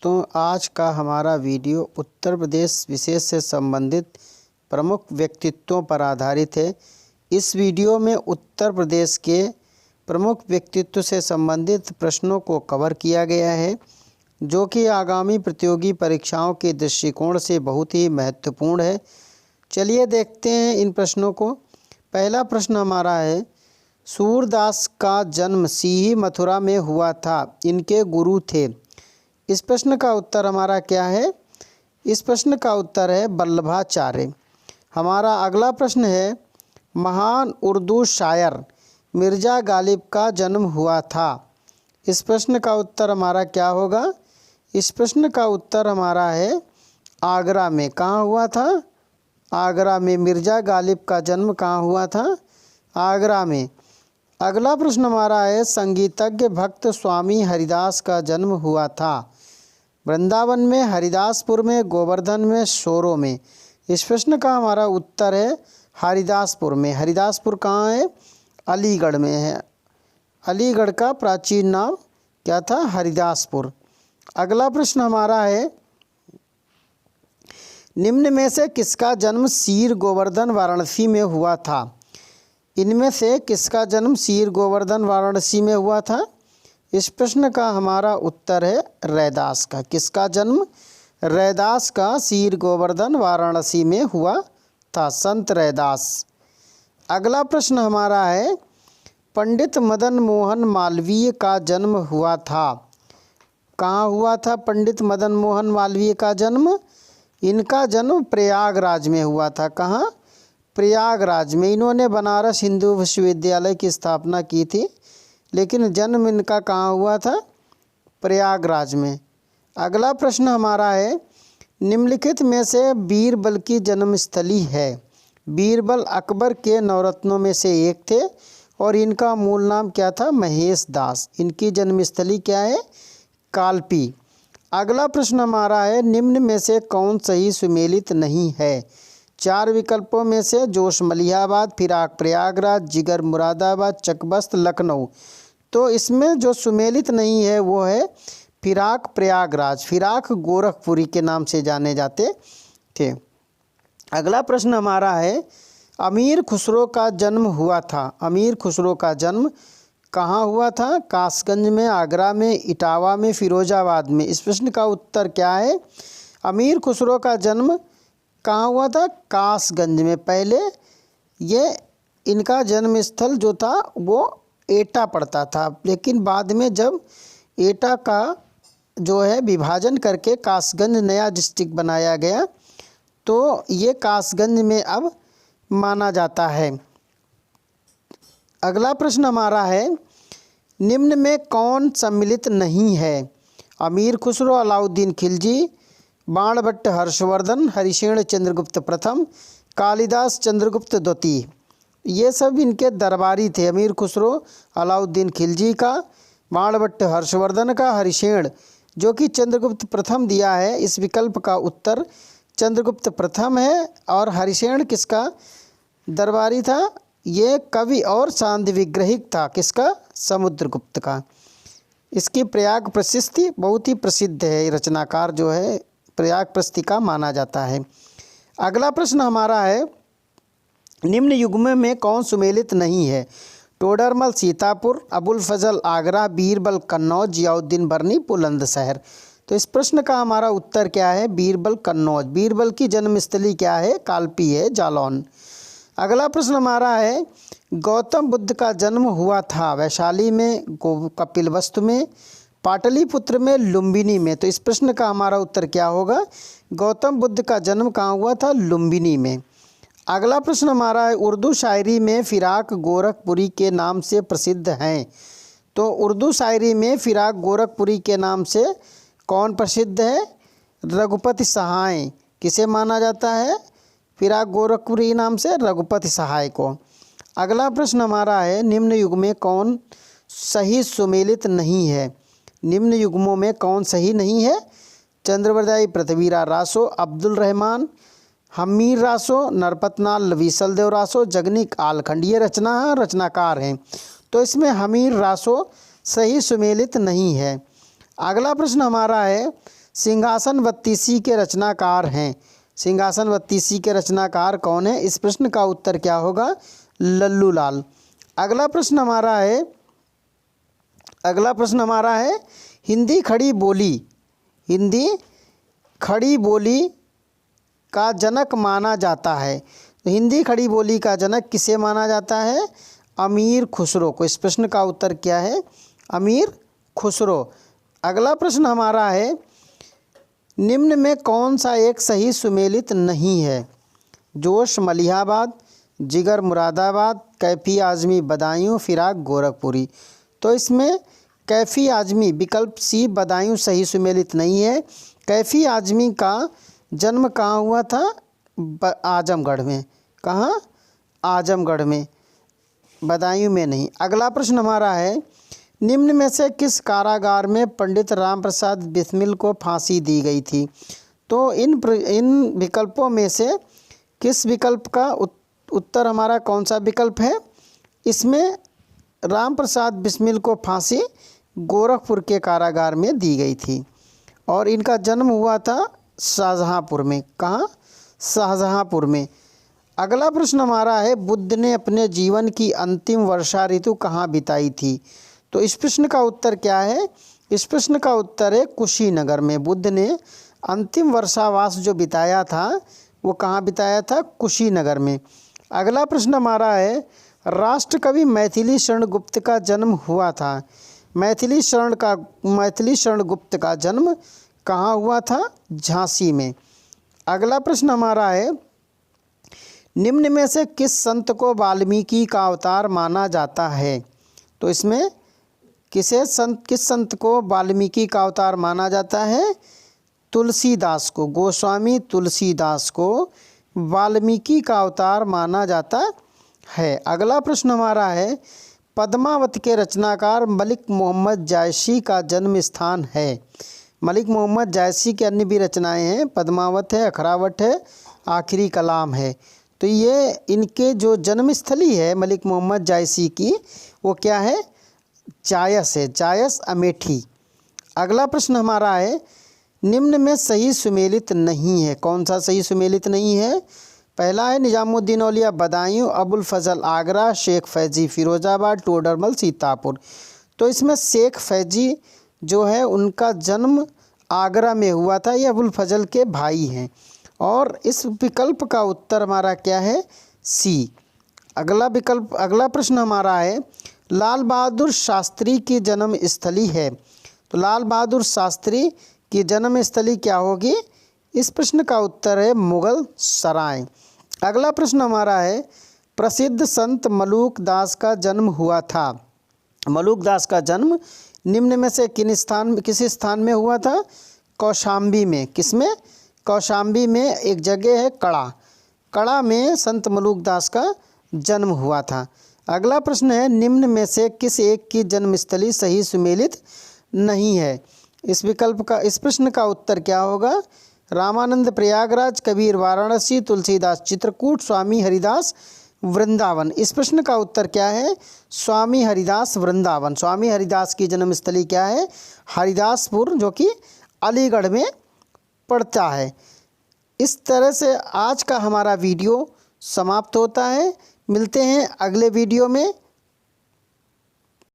तो आज का हमारा वीडियो उत्तर प्रदेश विशेष से संबंधित प्रमुख व्यक्तित्वों पर आधारित है। इस वीडियो में उत्तर प्रदेश के प्रमुख व्यक्तित्व से संबंधित प्रश्नों को कवर किया गया है, जो कि आगामी प्रतियोगी परीक्षाओं के दृष्टिकोण से बहुत ही महत्वपूर्ण है। चलिए देखते हैं इन प्रश्नों को। पहला प्रश्न हमारा है, सूरदास का जन्म सीही मथुरा में हुआ था, इनके गुरु थे। इस प्रश्न का उत्तर हमारा क्या है? इस प्रश्न का उत्तर है वल्लभाचार्य। हमारा अगला प्रश्न है, महान उर्दू शायर मिर्ज़ा गालिब का जन्म हुआ था। इस प्रश्न का उत्तर हमारा क्या होगा? इस प्रश्न का उत्तर हमारा है आगरा में। कहाँ हुआ था? आगरा में। मिर्ज़ा गालिब का जन्म कहाँ हुआ था? आगरा में। अगला प्रश्न हमारा है, संगीतज्ञ भक्त स्वामी हरिदास का जन्म हुआ था। वृंदावन में, हरिदासपुर में, गोवर्धन में, शोरों में। इस प्रश्न का हमारा उत्तर है हरिदासपुर में। हरिदासपुर कहाँ है? अलीगढ़ में है। अलीगढ़ का प्राचीन नाम क्या था? हरिदासपुर। अगला प्रश्न हमारा है, निम्न में से किसका जन्म सीर गोवर्धन वाराणसी में हुआ था? इनमें से किसका जन्म सीर गोवर्धन वाराणसी में हुआ था? इस प्रश्न का हमारा उत्तर है रैदास का। किसका जन्म? रैदास का सीर गोवर्धन वाराणसी में हुआ था, संत रैदास। अगला प्रश्न हमारा है, पंडित मदन मोहन मालवीय का जन्म हुआ था। कहाँ हुआ था पंडित मदन मोहन मालवीय का जन्म? इनका जन्म प्रयागराज में हुआ था। कहाँ? प्रयागराज में। इन्होंने बनारस हिंदू विश्वविद्यालय की स्थापना की थी, लेकिन जन्म इनका कहाँ हुआ था? प्रयागराज में। अगला प्रश्न हमारा है, निम्नलिखित में से बीरबल की जन्मस्थली है। बीरबल अकबर के नवरत्नों में से एक थे और इनका मूल नाम क्या था? महेश दास। इनकी जन्मस्थली क्या है? कालपी। अगला प्रश्न हमारा है, निम्न में से कौन सही सुमेलित नहीं है? चार विकल्पों में से जोश मलिहाबाद, फिराक प्रयागराज, जिगर मुरादाबाद, चकबस्त लखनऊ। तो इसमें जो सुमेलित नहीं है वो है फिराक प्रयागराज। फिराक गोरखपुरी के नाम से जाने जाते थे। अगला प्रश्न हमारा है, अमीर खुसरो का जन्म हुआ था। अमीर खुसरो का जन्म कहाँ हुआ था? कासगंज में, आगरा में, इटावा में, फिरोजाबाद में। इस प्रश्न का उत्तर क्या है? अमीर खुसरो का जन्म कहाँ हुआ था? कासगंज में। पहले ये इनका जन्म स्थल जो था वो एटा पड़ता था, लेकिन बाद में जब एटा का जो है विभाजन करके कासगंज नया डिस्ट्रिक्ट बनाया गया, तो ये कासगंज में अब माना जाता है। अगला प्रश्न हमारा है, निम्न में कौन सम्मिलित नहीं है? अमीर खुसरो, अलाउद्दीन खिलजी, बाणभट्ट हर्षवर्धन, हरिशेण चंद्रगुप्त प्रथम, कालिदास चंद्रगुप्त द्वितीय। ये सब इनके दरबारी थे। अमीर खुसरो अलाउद्दीन खिलजी का, बाणभट्ट हर्षवर्धन का, हरिशेण जो कि चंद्रगुप्त प्रथम दिया है। इस विकल्प का उत्तर चंद्रगुप्त प्रथम है। और हरिशेण किसका दरबारी था? ये कवि और सांध्य विग्रहिक था। किसका? समुद्रगुप्त का। इसकी प्रयाग प्रशस्ति बहुत ही प्रसिद्ध है। रचनाकार जो है प्रयाग प्रस्तिका माना जाता है। अगला प्रश्न हमारा है, निम्न युग्म में कौन सुमेलित नहीं है? टोडरमल सीतापुर, अबुल फजल आगरा, बीरबल कन्नौज, जियाउद्दीन बरनी बुलंदशहर। तो इस प्रश्न का हमारा उत्तर क्या है? बीरबल कन्नौज। बीरबल की जन्मस्थली क्या है? कालपी है, जालौन। अगला प्रश्न हमारा है, गौतम बुद्ध का जन्म हुआ था वैशाली में, कपिलवस्तु में, पाटलिपुत्र में, लुम्बिनी में। तो इस प्रश्न का हमारा उत्तर क्या होगा? गौतम बुद्ध का जन्म कहाँ हुआ था? लुम्बिनी में। अगला प्रश्न हमारा है, उर्दू शायरी में फिराक गोरखपुरी के नाम से प्रसिद्ध हैं। तो उर्दू शायरी में फिराक गोरखपुरी के नाम से कौन प्रसिद्ध है? रघुपति सहाय। किसे माना जाता है फिराक गोरखपुरी नाम से? रघुपति सहाय को। अगला प्रश्न हमारा है, निम्न युग में कौन सही सुमेलित नहीं है? निम्न युग्मों में कौन सही नहीं है? चंद्रवरदाई पृथ्वीराज रासो, अब्दुल रहमान हमीर रासो, नरपतनाल विसलदेव रासो, जगनीक आलखंड। ये रचनाकार हैं। तो इसमें हमीर रासो सही सुमेलित नहीं है। अगला प्रश्न हमारा है, सिंहासन बत्तीसी के रचनाकार हैं। सिंहासन बत्तीसी के रचनाकार कौन है? इस प्रश्न का उत्तर क्या होगा? लल्लू लाल। अगला प्रश्न हमारा है हिंदी खड़ी बोली का जनक माना जाता है। तो हिंदी खड़ी बोली का जनक किसे माना जाता है? अमीर खुसरो को। इस प्रश्न का उत्तर क्या है? अमीर खुसरो। अगला प्रश्न हमारा है निम्न में कौन सा एक सही सुमेलित नहीं है? जोश मलिहाबाद, जिगर मुरादाबाद, कैफी आजमी बदायूं, फिराक गोरखपुरी। तो इसमें कैफी आजमी विकल्प सी बदायूं सही सुमेलित नहीं है। कैफी आजमी का जन्म कहाँ हुआ था? आजमगढ़ में। कहाँ? आजमगढ़ में, बदायूं में नहीं। अगला प्रश्न हमारा है निम्न में से किस कारागार में पंडित राम प्रसाद बिस्मिल को फांसी दी गई थी? तो इन विकल्पों में से किस विकल्प का उत्तर हमारा कौन सा विकल्प है? इसमें राम प्रसाद बिस्मिल को फांसी गोरखपुर के कारागार में दी गई थी और इनका जन्म हुआ था शाहजहाँपुर में। कहाँ? शाहजहाँपुर में। अगला प्रश्न हमारा है बुद्ध ने अपने जीवन की अंतिम वर्षा ऋतु कहाँ बिताई थी? तो इस प्रश्न का उत्तर क्या है? इस प्रश्न का उत्तर है कुशीनगर में। बुद्ध ने अंतिम वर्षावास जो बिताया था वो कहाँ बिताया था? कुशीनगर में। अगला प्रश्न हमारा है राष्ट्रकवि मैथिली शरण गुप्त का जन्म हुआ था। मैथिली शरण गुप्त का जन्म कहाँ हुआ था? झांसी में। अगला प्रश्न हमारा है निम्न में से किस संत को वाल्मीकि का अवतार माना जाता है? तो इसमें किस संत को वाल्मीकि का अवतार माना जाता है? तुलसीदास को। गोस्वामी तुलसीदास को वाल्मीकि का अवतार माना जाता है। अगला प्रश्न हमारा है पद्मावत के रचनाकार मलिक मोहम्मद जायसी का जन्म स्थान है। मलिक मोहम्मद जायसी की अन्य भी रचनाएं हैं, पद्मावत है, अखरावट है, आखिरी कलाम है। तो ये इनके जो जन्मस्थली है मलिक मोहम्मद जायसी की वो क्या है? जायस है, जायस अमेठी। अगला प्रश्न हमारा है निम्न में सही सुमेलित नहीं है। कौन सा सही सुमेलित नहीं है? पहला है निजामुद्दीन औलिया बदायूं, अबुल फजल आगरा, शेख फैजी फिरोजाबाद, टोडरमल सीतापुर। तो इसमें शेख फैजी जो है उनका जन्म आगरा में हुआ था। ये अबुल फजल के भाई हैं और इस विकल्प का उत्तर हमारा क्या है? सी। अगला प्रश्न हमारा है लाल बहादुर शास्त्री की जन्म स्थली है। तो लाल बहादुर शास्त्री की जन्म स्थली क्या होगी? इस प्रश्न का उत्तर है मुगल सराय। अगला प्रश्न हमारा है प्रसिद्ध संत मलूक दास का जन्म हुआ था। मलूक दास का जन्म निम्न में से किस स्थान में हुआ था? कौशाम्बी में। किसमें? कौशाम्बी में एक जगह है कड़ा में संत मलूक दास का जन्म हुआ था। अगला प्रश्न है निम्न में से किस एक की जन्मस्थली सही सुमेलित नहीं है? इस प्रश्न का उत्तर क्या होगा? रामानंद प्रयागराज, कबीर वाराणसी, तुलसीदास चित्रकूट, स्वामी हरिदास वृंदावन। इस प्रश्न का उत्तर क्या है? स्वामी हरिदास वृंदावन। स्वामी हरिदास की जन्मस्थली क्या है? हरिदासपुर, जो कि अलीगढ़ में पड़ता है। इस तरह से आज का हमारा वीडियो समाप्त होता है। मिलते हैं अगले वीडियो में।